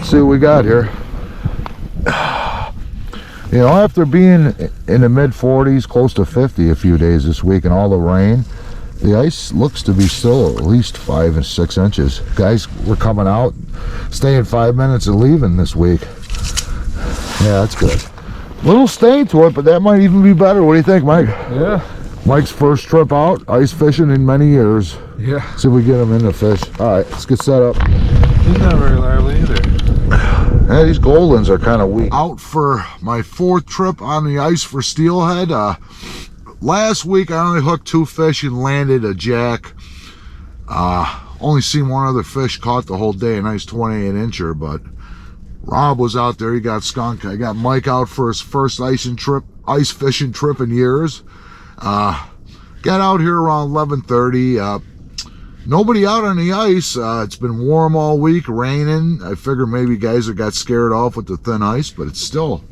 Let's see what we got here. You know, after being in the mid 40s, close to 50 a few days this week and all the rain, the ice looks to be still at least 5 and 6 inches. Guys were coming out, staying 5 minutes and leaving this week. Yeah, that's good. Little stain to it, but that might even be better. What do you think, Mike? Yeah. Mike's first trip out ice fishing in many years. Yeah. See if we get him in the fish. All right, let's get set up. He's not very lively either. Yeah, these Goldens are kind of weak. Out for my 4th trip on the ice for steelhead. Last week I only hooked 2 fish and landed a jack. Only seen 1 other fish caught the whole day, a nice 28 incher, but Rob was out there, he got skunk. I got Mike out for his first ice fishing trip in years. Got out here around 11:30. Nobody out on the ice. It's been warm all week, raining. I figure maybe guys have got scared off with the thin ice, but it's still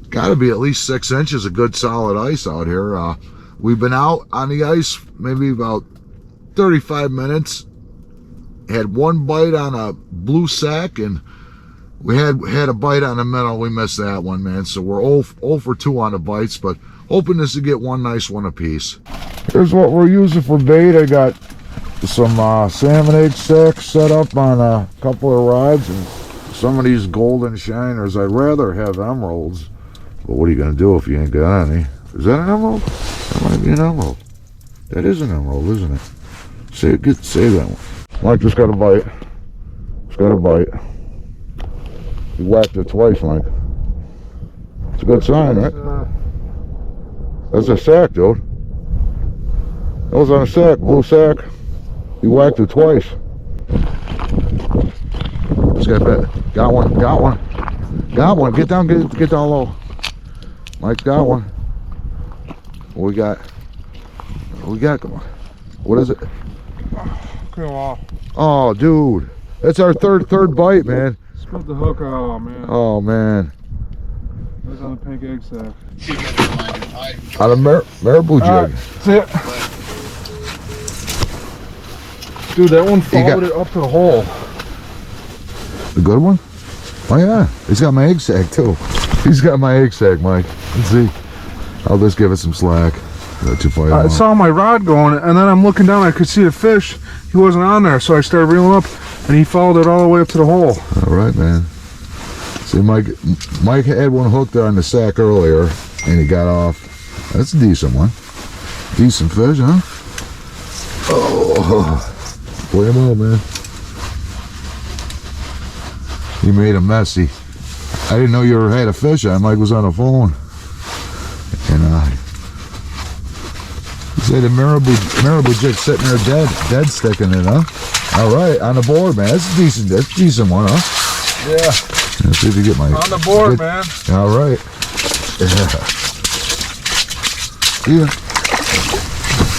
got to be at least 6 inches of good solid ice out here. We've been out on the ice maybe about 35 minutes. Had 1 bite on a blue sack, and we had a bite on the minnow. We missed that one, man. So we're 0 for 2 on the bites, but hoping this to get 1 nice one apiece. Here's what we're using for bait. I got some salmon egg sacks set up on a couple of rods and some of these golden shiners. I'd rather have emeralds, but what are you going to do if you ain't got any? Is that an emerald? That might be an emerald. That is an emerald, isn't it? Say that one. Mike just got a bite. Just got a bite. You whacked it twice, Mike. It's a good sign, right? That's a sack, dude. That was on a sack, blue sack. You whacked it twice. Let's get that. Got one. Got one. Get down low. Mike got one. What we got? Come on. What is it? Come on. Oh, dude. That's our third bite, man. Split the hook. Oh, man. Oh, man. It was on the pink egg sack. On a marabou jig. That's it. Dude, that one followed it up to the hole. The good one? Oh yeah, he's got my egg sack too. He's got my egg sack, Mike. Let's see. I'll just give it some slack. I saw my rod going, and then I'm looking down. I could see a fish. He wasn't on there, so I started reeling up, and he followed it all the way up to the hole. All right, man. See, Mike had one hooked on the sack earlier, and he got off. That's a decent one. Decent fish, huh? Oh. Play him out, man. You made him messy. I didn't know you ever had a fish on. Mike was on the phone. And he said the marabou jig sitting there dead sticking it, huh? All right, on the board, man. That's a decent one, huh? Yeah. Let's see if you get my... On the board, man. All right. Yeah.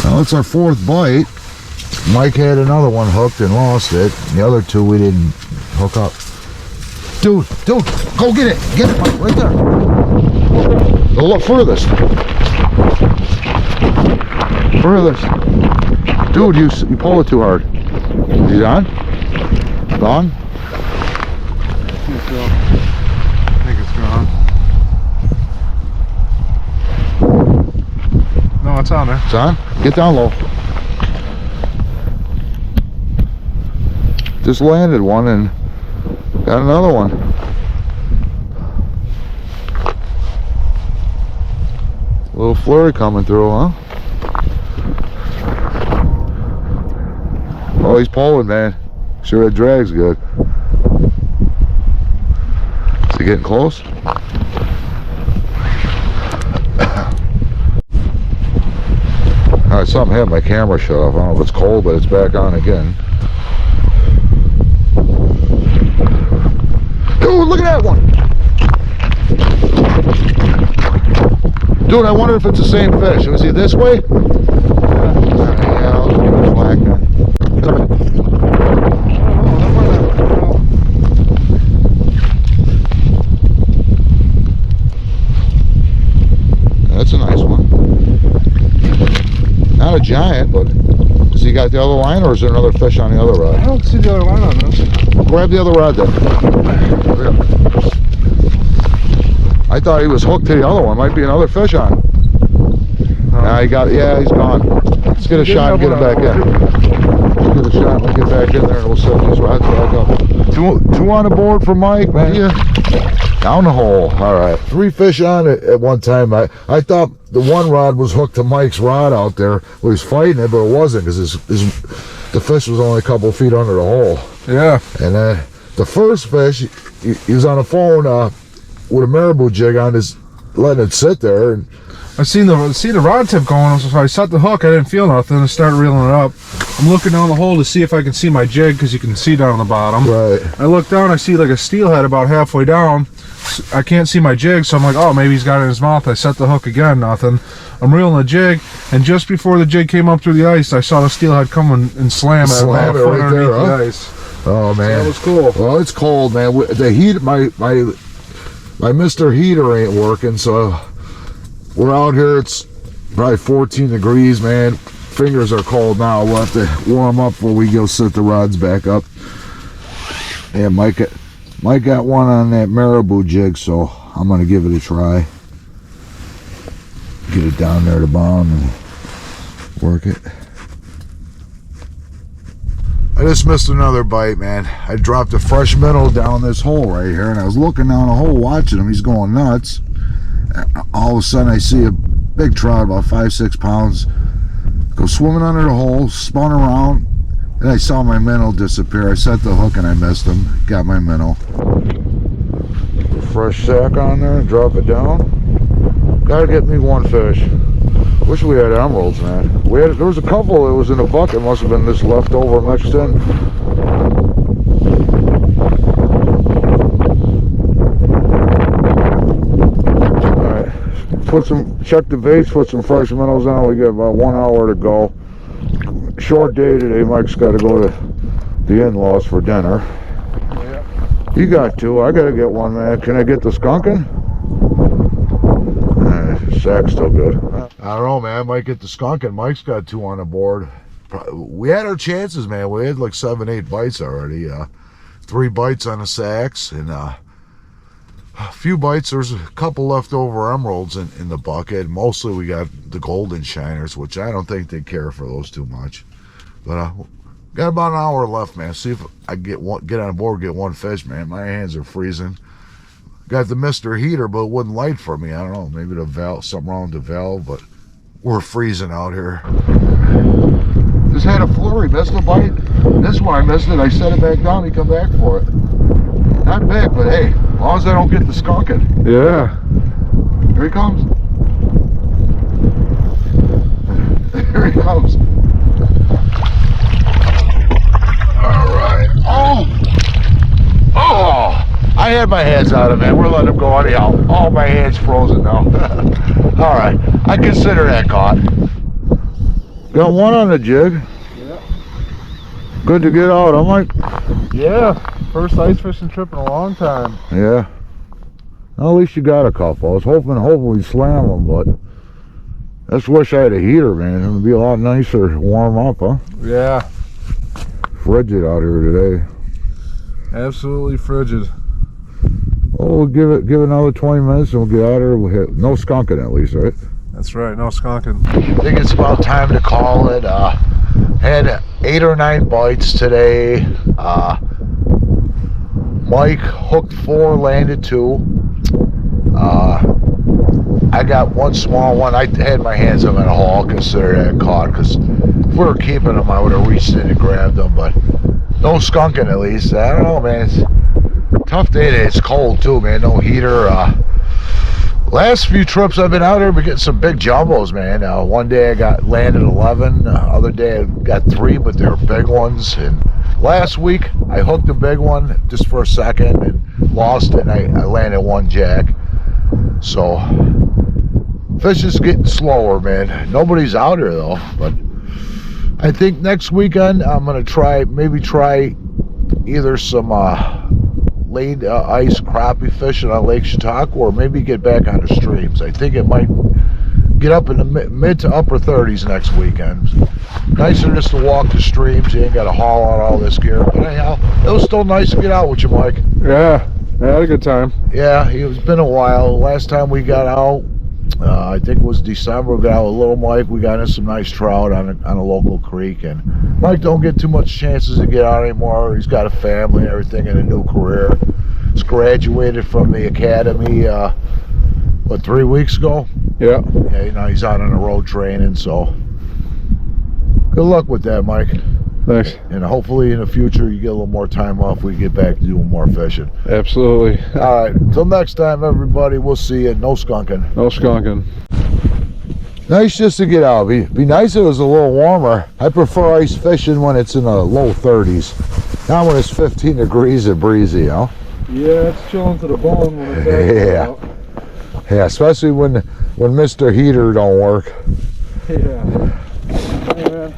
Well, it's our 4th bite. Mike had another one hooked and lost it. The other 2 we didn't hook up. Dude, go get it. Get it, Mike, right there. Go look furthest. Dude, you pull it too hard. Is he on? Gone? I think it's gone. No, it's on there. It's on? Get down low. Just landed one and got another one. A little flurry coming through, huh? Oh, he's pulling, man. Sure that drag's good. Is he getting close? Alright, something had my camera shut off. I don't know if it's cold, but it's back on again. Dude, look at that one! Dude, I wonder if it's the same fish. Was he this way? Yeah, I'll give it a whack then. That's a nice one. Not a giant, but has he got the other line, or is there another fish on the other rod? I don't see the other line on this. grab the other rod then. I thought he was hooked to the other one. Might be another fish on. Nah, he got it. Yeah, he's gone. Let's get a shot and get him back in. Let's get a shot and get back in there and we'll set these rods back up. Two on the board for Mike, man. Yeah. Down the hole. All right. 3 fish on it at one time. I thought the one rod was hooked to Mike's rod out there. Well, he was fighting it, but it wasn't because the fish was only a couple feet under the hole. Yeah. And then the first fish, he was on the phone with a marabou jig on his, letting it sit there. And I see the rod tip going, so I set the hook. I didn't feel nothing and started reeling it up. I'm looking down the hole to see if I can see my jig because you can see down the bottom. Right. I look down, I see like a steelhead about halfway down. I can't see my jig, so I'm like, oh, maybe he's got it in his mouth. I set the hook again, nothing. I'm reeling the jig, and just before the jig came up through the ice, I saw the steelhead come and slam it about a foot right underneath there, huh? the ice. Oh man, So that was cool. Well, it's cold, man. The heat, my Mr. Heater ain't working, so we're out here. It's probably 14 degrees, man. Fingers are cold now. We'll have to warm up before we go set the rods back up. Yeah, Mike got one on that marabou jig, so I'm gonna give it a try. Get it down there to the bottom and work it. I just missed another bite, man. I dropped a fresh minnow down this hole right here, and I was looking down the hole watching him. He's going nuts. All of a sudden, I see a big trout, about 5-6 pounds, go swimming under the hole, spun around, and I saw my minnow disappear. I set the hook and I missed him. Got my minnow. Fresh sack on there and drop it down. Gotta get me one fish. Wish we had emeralds, man. There was a couple that was in a bucket. Must have been this leftover mixed in. Alright. Check the base, put some fresh minnows on. We got about 1 hour to go. Short day today. Mike's got to go to the in-laws for dinner. Yeah. You got 2. I got to get one, man. Can I get the skunking? Sack's still good. I don't know, man. I might get the skunking. Mike's got 2 on the board. We had our chances, man. We had like 7-8 bites already. 3 bites on the sacks and a few bites. There's a couple leftover emeralds in the bucket. Mostly we got the golden shiners, which I don't think they care for those too much. But got about an hour left, man. See if I get on board, get one fish, man. My hands are freezing. Got the Mr. Heater, but it wouldn't light for me. I don't know. Maybe the valve, something wrong with the valve, but we're freezing out here. Just had a flurry, missed a bite. This one I missed it. I set it back down. He come back for it. Not big, but hey, as long as I don't get the skunking. Yeah. Here he comes. Here he comes. All right. Oh! I had my hands out of it. We're letting him go anyhow. All my hands frozen now. All right. I consider that caught. Got one on the jig. Yeah. Good to get out. I'm like, Yeah. First ice fishing trip in a long time. yeah. Well, at least you got a couple. I was hoping we slam them, but I just wish I had a heater, man. It would be a lot nicer to warm up, huh? Yeah. Frigid out here today. Absolutely frigid. Oh, we'll give it another 20 minutes and we'll get out of here. We'll hit no skunking at least, right? That's right. No skunking. I think it's about time to call it. Had 8 or 9 bites today. Mike hooked 4, landed 2. I got one small one. I had my hands on in a hole. I'll consider that caught because if we were keeping them, I would have reached in and grabbed them. But no skunking at least. I don't know, man. It's a tough day today. It's cold too, man. No heater. Last few trips I've been out here, been getting some big jumbos, man. One day I got landed 11. Other day I got 3, but they're big ones. And last week I hooked a big one just for a second and lost it. And I landed 1 jack. So fish is getting slower, man. Nobody's out here though. But I think next weekend I'm gonna try either some laid ice crappie fishing on Lake Chautauqua, or maybe get back on the streams. I think it might get up in the mid to upper 30s next weekend. Nicer just to walk the streams. You ain't got to haul out all this gear. But anyhow, it was still nice to get out with you, Mike. Yeah, I had a good time. Yeah, it's been a while. Last time we got out, I think it was December. We got out with little Mike. We got in some nice trout on a local creek. And Mike don't get too much chances to get out anymore. He's got a family and everything and a new career. He's graduated from the academy, 3 weeks ago? Yeah. Yeah, you know, he's out on the road training, so good luck with that, Mike. Thanks. And hopefully in the future you get a little more time off. We get back to doing more fishing. Absolutely. All right, until next time, everybody, we'll see you. No skunking. No skunking. Nice just to get out. Be nice if it was a little warmer. I prefer ice fishing when it's in the low 30s. Not when it's 15 degrees and breezy, you know? Yeah, it's chilling to the bone when it's Yeah. Yeah, especially when Mr. Heater don't work. Yeah. Hey, man.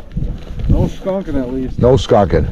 No skunking at least. No skunking.